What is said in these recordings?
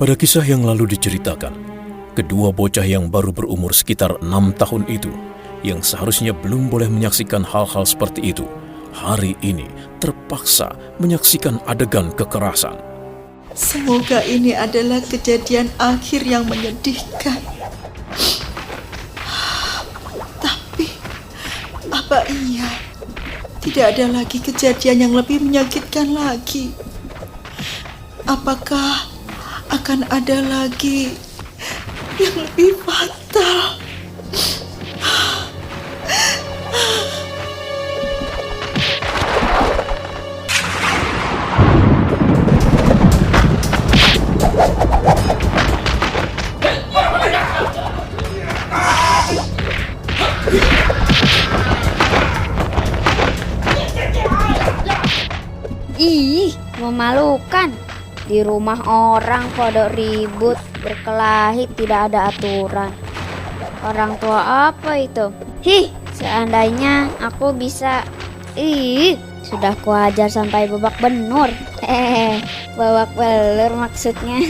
Pada kisah yang lalu diceritakan, kedua bocah yang baru berumur sekitar 6 tahun itu, yang seharusnya belum boleh menyaksikan hal-hal seperti itu, hari ini terpaksa menyaksikan adegan kekerasan. Semoga ini adalah kejadian akhir yang menyedihkan. Tapi, apa iya tidak ada lagi kejadian yang lebih menyakitkan lagi? Apakah akan ada lagi yang lebih fatal? Ih, memalukan. Di rumah orang kodok ribut, berkelahi, tidak ada aturan. Orang tua apa itu? Seandainya aku bisa. Sudah kuajar sampai babak belur. Babak belur maksudnya.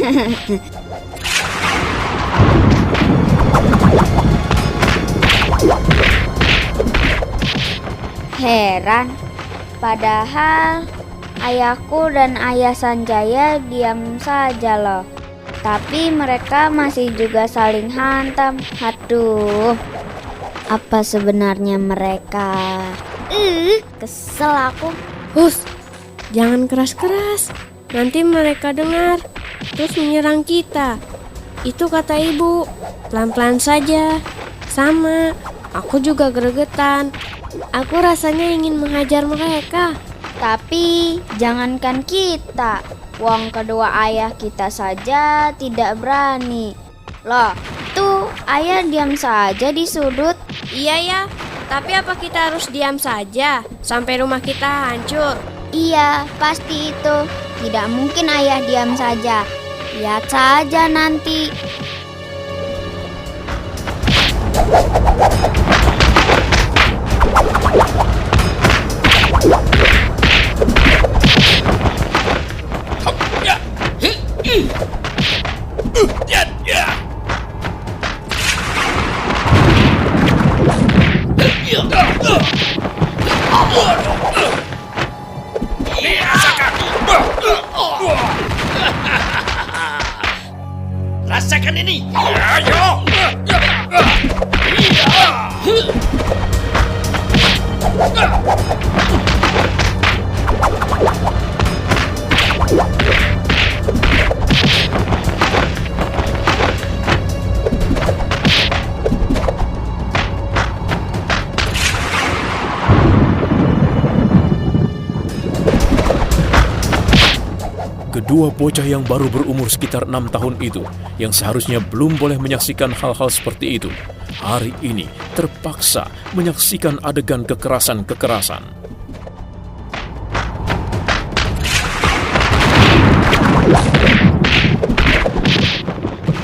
Heran, padahal ayahku dan ayah Sanjaya diam saja loh. Tapi mereka masih juga saling hantam. Aduh, apa sebenarnya mereka? Kesel aku. Hus, jangan keras-keras. Nanti mereka dengar, terus menyerang kita. Itu kata ibu. Pelan-pelan saja. Sama, aku juga gregetan. Aku rasanya ingin menghajar mereka. Tapi jangankan kita, wong kedua ayah kita saja tidak berani. Loh, tuh ayah diam saja di sudut. Iya ya, tapi apa kita harus diam saja sampai rumah kita hancur? Iya, pasti itu. Tidak mungkin ayah diam saja. Lihat saja nanti. Rasakan ini. Ayo. Kedua bocah yang baru berumur sekitar 6 tahun itu, yang seharusnya belum boleh menyaksikan hal-hal seperti itu, hari ini terpaksa menyaksikan adegan kekerasan-kekerasan.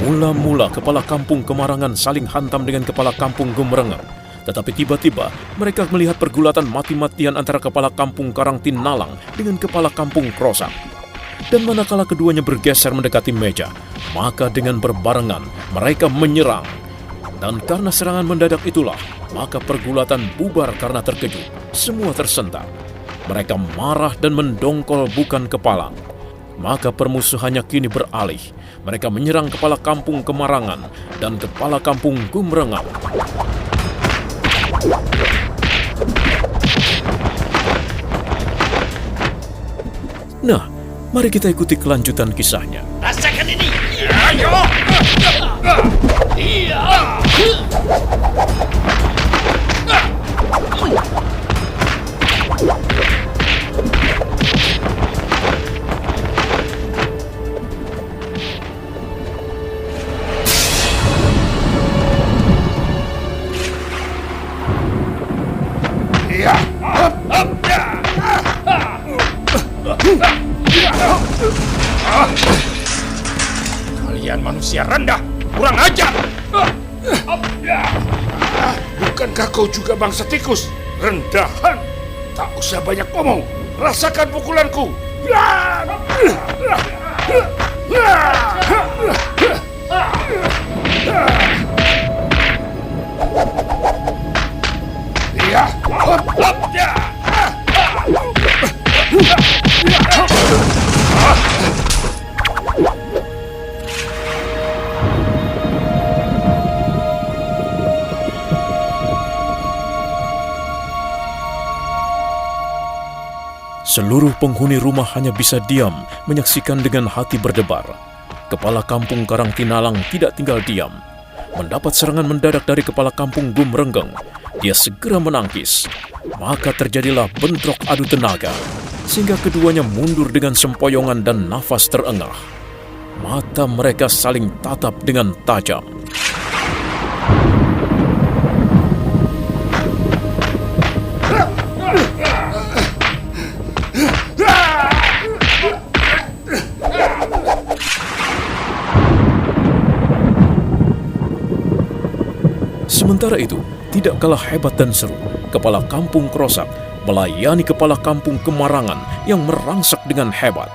Mula-mula kepala kampung Kemarangan saling hantam dengan kepala kampung Gemerengeng. Tetapi tiba-tiba mereka melihat pergulatan mati-matian antara kepala kampung Karangtinalang dengan kepala kampung Krosak. Dan manakala keduanya bergeser mendekati meja, maka dengan berbarengan mereka menyerang. Dan karena serangan mendadak itulah, maka pergulatan bubar karena terkejut. Semua tersentak. Mereka marah dan mendongkol bukan kepala. Maka permusuhannya kini beralih. Mereka menyerang kepala kampung Kemarangan dan kepala kampung Gemerengeng. Nah, mari kita ikuti kelanjutan kisahnya. Rasakan ini. Ayo. Iya. Kalian manusia rendah, kurang ajar. Bukankah kau juga bangsa tikus? Rendahan. Tak usah banyak ngomong. Rasakan pukulanku. Seluruh penghuni rumah hanya bisa diam menyaksikan dengan hati berdebar. Kepala kampung Karangtinalang tidak tinggal diam. Mendapat serangan mendadak dari kepala kampung Gumrenggeng, dia segera menangkis. Maka terjadilah bentrok adu tenaga, sehingga keduanya mundur dengan sempoyongan dan nafas terengah. Mata mereka saling tatap dengan tajam. Sementara itu, tidak kalah hebat dan seru, kepala kampung Krosak melayani kepala kampung Kemarangan yang merangsak dengan hebat.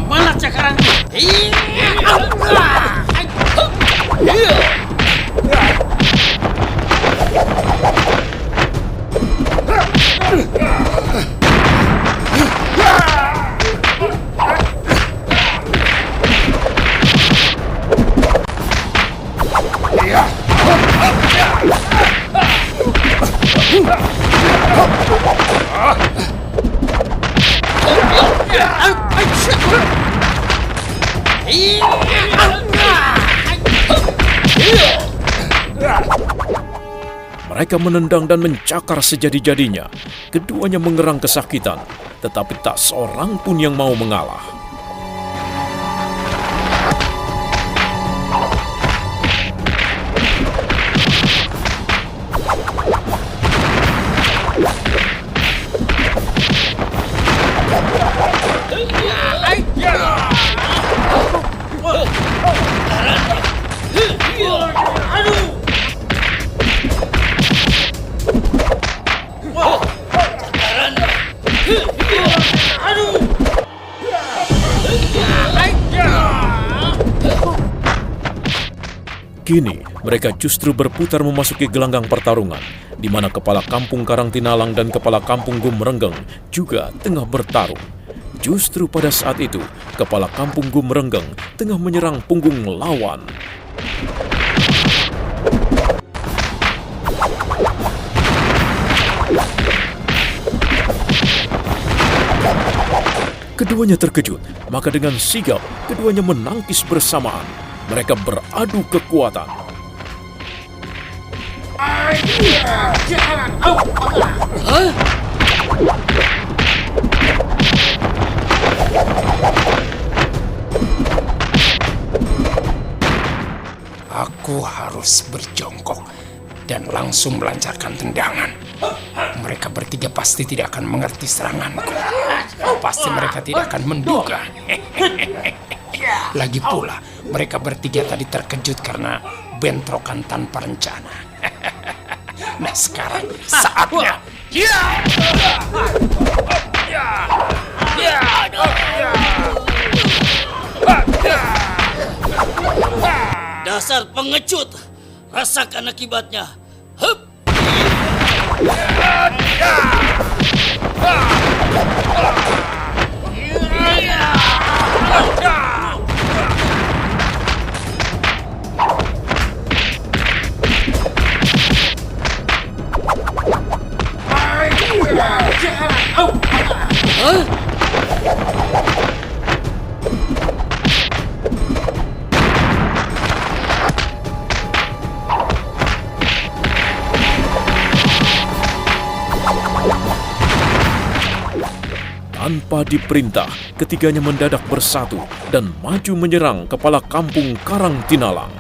Mana sekarang? Mereka menendang dan mencakar sejadi-jadinya. Keduanya mengerang kesakitan, tetapi tak seorang pun yang mau mengalah. Kini, mereka justru berputar memasuki gelanggang pertarungan, di mana kepala kampung Karangtinalang dan kepala kampung Gumrenggeng juga tengah bertarung. Justru pada saat itu, kepala kampung Gumrenggeng tengah menyerang punggung lawan. Keduanya terkejut, maka dengan sigap, keduanya menangkis bersamaan. Mereka beradu kekuatan. Aku harus berjongkok dan langsung melancarkan tendangan. Mereka bertiga pasti tidak akan mengerti seranganku. Pasti mereka tidak akan menduga. Lagi pula, mereka bertiga tadi terkejut karena bentrokan tanpa rencana. Nah, sekarang saatnya. Dasar pengecut, rasakan akibatnya. Hup! Tanpa diperintah, ketiganya mendadak bersatu dan maju menyerang kepala kampung Karangtinalang.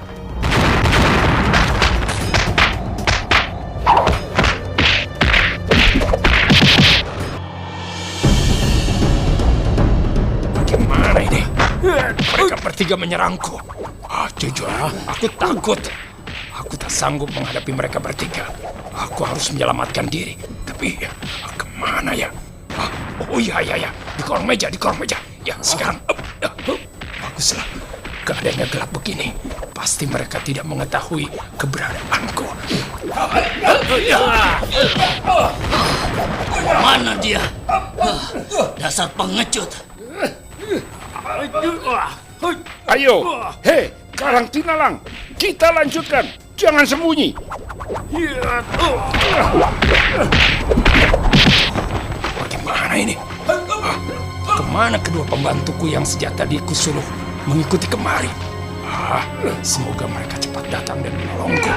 Bagaimana ini? Mereka bertiga menyerangku. Jujur, aku takut. Aku tak sanggup menghadapi mereka bertiga. Aku harus menyelamatkan diri. Tapi kemana ya? Oh iya, di kolong meja. Ya, sekarang. Baguslah. Keadaannya gelap begini. Pasti mereka tidak mengetahui keberadaanku. Mana dia? Dasar pengecut. Ayo, hei, Karang Tinalang, kita lanjutkan. Jangan sembunyi. Bagaimana ini? Kemana kedua pembantuku yang sejak tadi kusuruh mengikuti kemari? Semoga mereka cepat datang dan menolongku.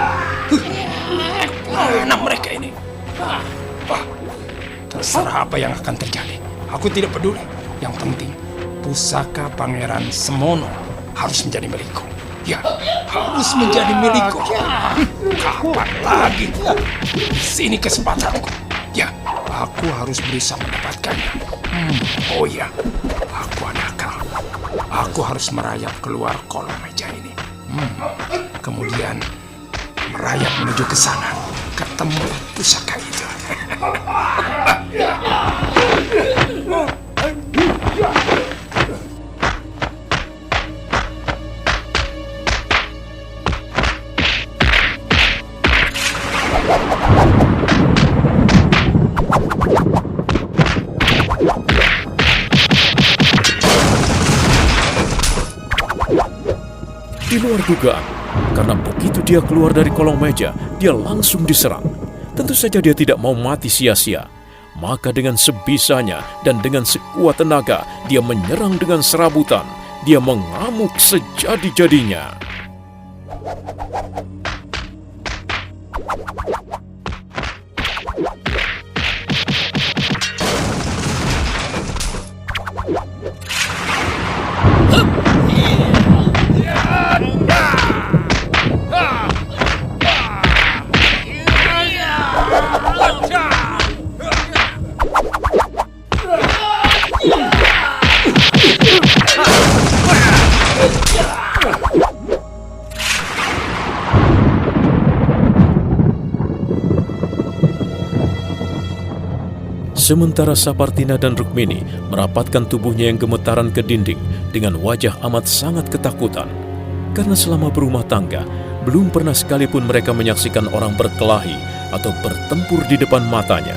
Mana mereka ini? Terserah apa yang akan terjadi. Aku tidak peduli. Yang penting, pusaka Pangeran Semono harus menjadi milikku. Ya, harus menjadi milikku. Kapan lagi? Di sini kesempatanku. Ya, aku harus berusaha mendapatkannya. Oh ya, aku ada akal. Aku harus merayap keluar kolong meja ini. Kemudian merayap menuju ke sana, ke tempat pusaka itu. Di luar dugaan, karena begitu dia keluar dari kolong meja, dia langsung diserang. Tentu saja dia tidak mau mati sia-sia. Maka dengan sebisanya dan dengan sekuat tenaga, dia menyerang dengan serabutan. Dia mengamuk sejadi-jadinya. Sementara Sapartina dan Rukmini merapatkan tubuhnya yang gemetaran ke dinding dengan wajah amat sangat ketakutan. Karena selama berumah tangga, belum pernah sekalipun mereka menyaksikan orang berkelahi atau bertempur di depan matanya.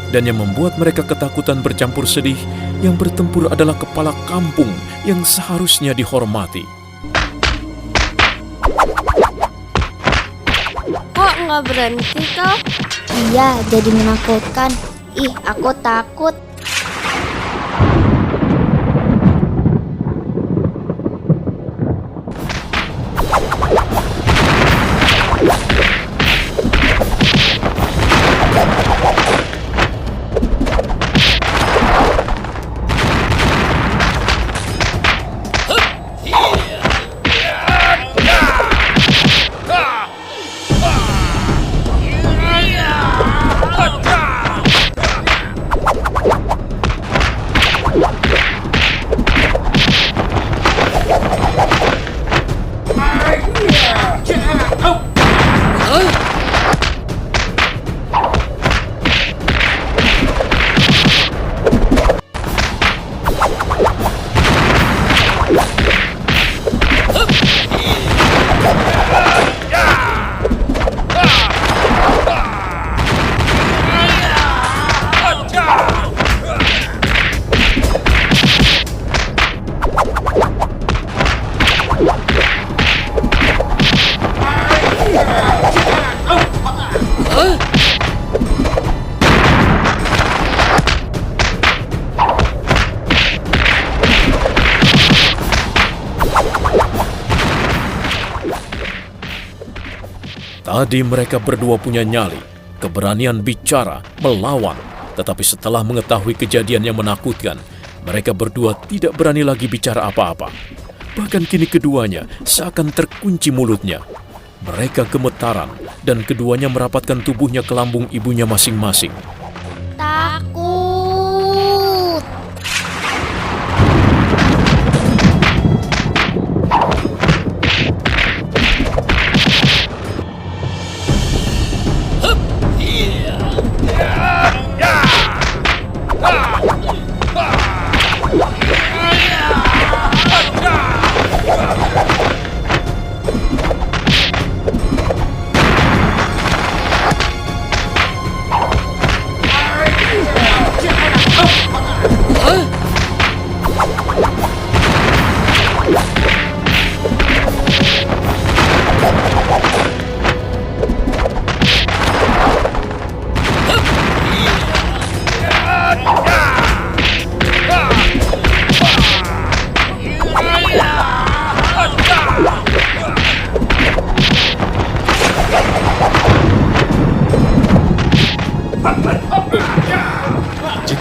Dan yang membuat mereka ketakutan bercampur sedih, yang bertempur adalah kepala kampung yang seharusnya dihormati. Kok nggak berhenti kau? Iya, jadi menakutkan. Ih, aku takut. Tadi mereka berdua punya nyali, keberanian bicara, melawan. Tetapi setelah mengetahui kejadian yang menakutkan, mereka berdua tidak berani lagi bicara apa-apa. Bahkan kini keduanya seakan terkunci mulutnya. Mereka gemetaran dan keduanya merapatkan tubuhnya ke lambung ibunya masing-masing. Takut.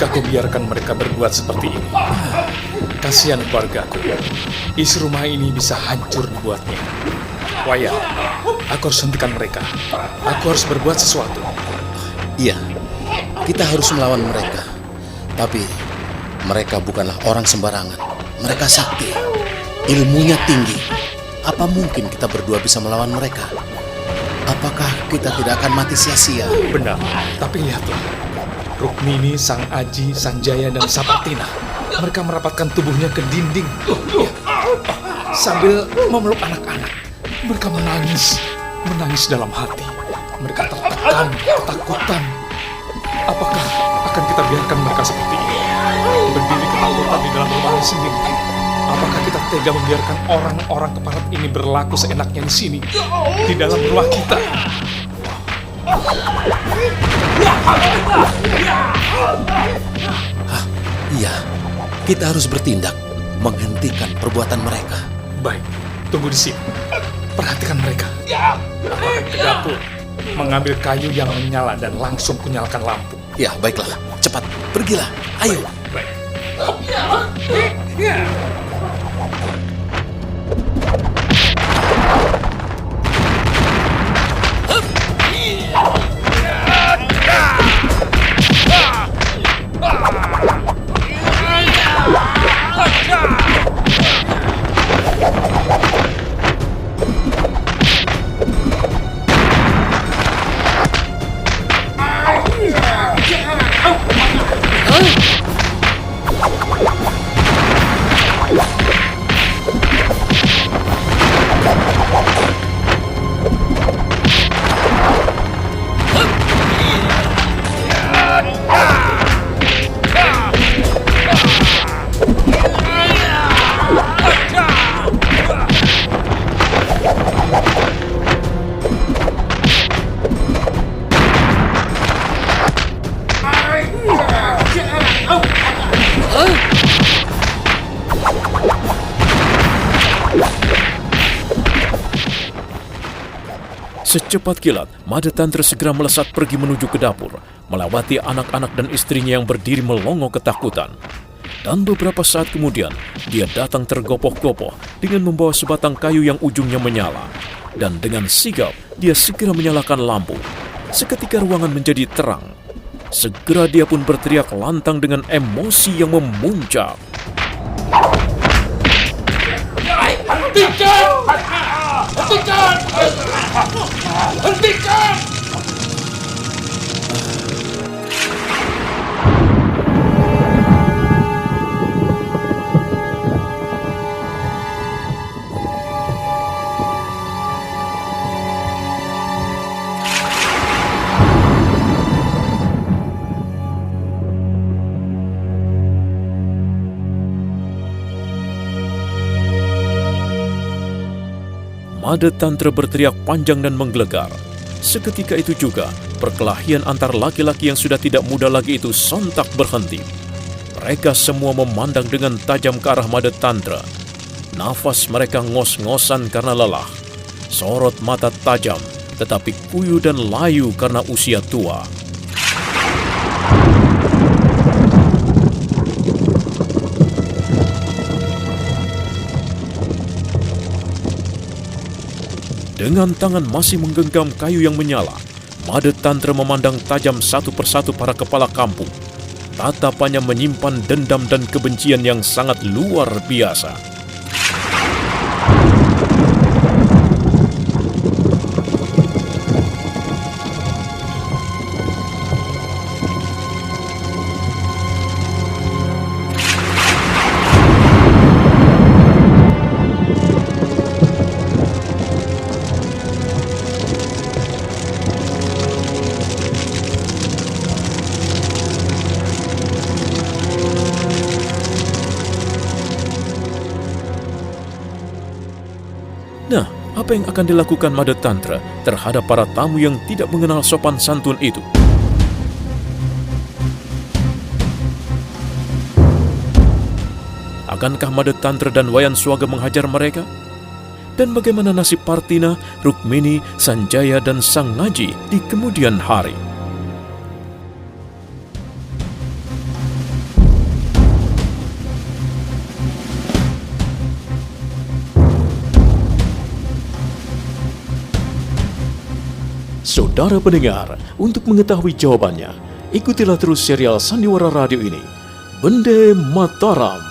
jika kau biarkan mereka berbuat seperti ini. Kasihan keluargaku. Isi rumah ini bisa hancur dibuatnya. Wayan, aku harus hentikan mereka. Aku harus berbuat sesuatu. Iya, kita harus melawan mereka. Tapi mereka bukanlah orang sembarangan. Mereka sakti, ilmunya tinggi. Apa mungkin kita berdua bisa melawan mereka? Apakah kita tidak akan mati sia-sia? Benar, tapi lihatlah. Rukmini, Sang Aji, Sanjaya, dan Sapatina. Mereka merapatkan tubuhnya ke dinding. Sambil memeluk anak-anak. Mereka menangis dalam hati. Mereka tertekan, ketakutan. Apakah akan kita biarkan mereka seperti ini? Berdiri ketakutan di dalam rumahnya sendiri. Apakah kita tega membiarkan orang-orang keparat ini berlaku seenaknya di sini, di dalam rumah kita? Iya, kita harus bertindak, menghentikan perbuatan mereka. Baik, tunggu di sini. Perhatikan mereka. Ke dapur, mengambil kayu yang menyala dan langsung kunyalakan lampu. Ya, baiklah. Cepat, pergilah. Ayo. Baik. Secepat kilat, Madatantra segera melesat pergi menuju ke dapur, melewati anak-anak dan istrinya yang berdiri melongo ketakutan. Dan beberapa saat kemudian, dia datang tergopoh-gopoh dengan membawa sebatang kayu yang ujungnya menyala. Dan dengan sigap, dia segera menyalakan lampu. Seketika ruangan menjadi terang. Segera dia pun berteriak lantang dengan emosi yang memuncak. Hentikan! Hentikan! Hentikan! Madatantra berteriak panjang dan menggelegar. Seketika itu juga, perkelahian antar laki-laki yang sudah tidak muda lagi itu sontak berhenti. Mereka semua memandang dengan tajam ke arah Madatantra. Nafas mereka ngos-ngosan karena lelah. Sorot mata tajam, tetapi kuyu dan layu karena usia tua. Dengan tangan masih menggenggam kayu yang menyala, Madatantra memandang tajam satu persatu para kepala kampung. Tatapannya menyimpan dendam dan kebencian yang sangat luar biasa. Nah, apa yang akan dilakukan Madatantra terhadap para tamu yang tidak mengenal sopan santun itu? Akankah Madatantra dan Wayan Swaga menghajar mereka? Dan bagaimana nasib Partina, Rukmini, Sanjaya, dan Sang Ngaji di kemudian hari? Saudara pendengar, untuk mengetahui jawabannya, ikutilah terus serial Sandiwara Radio ini. Bende Mataram.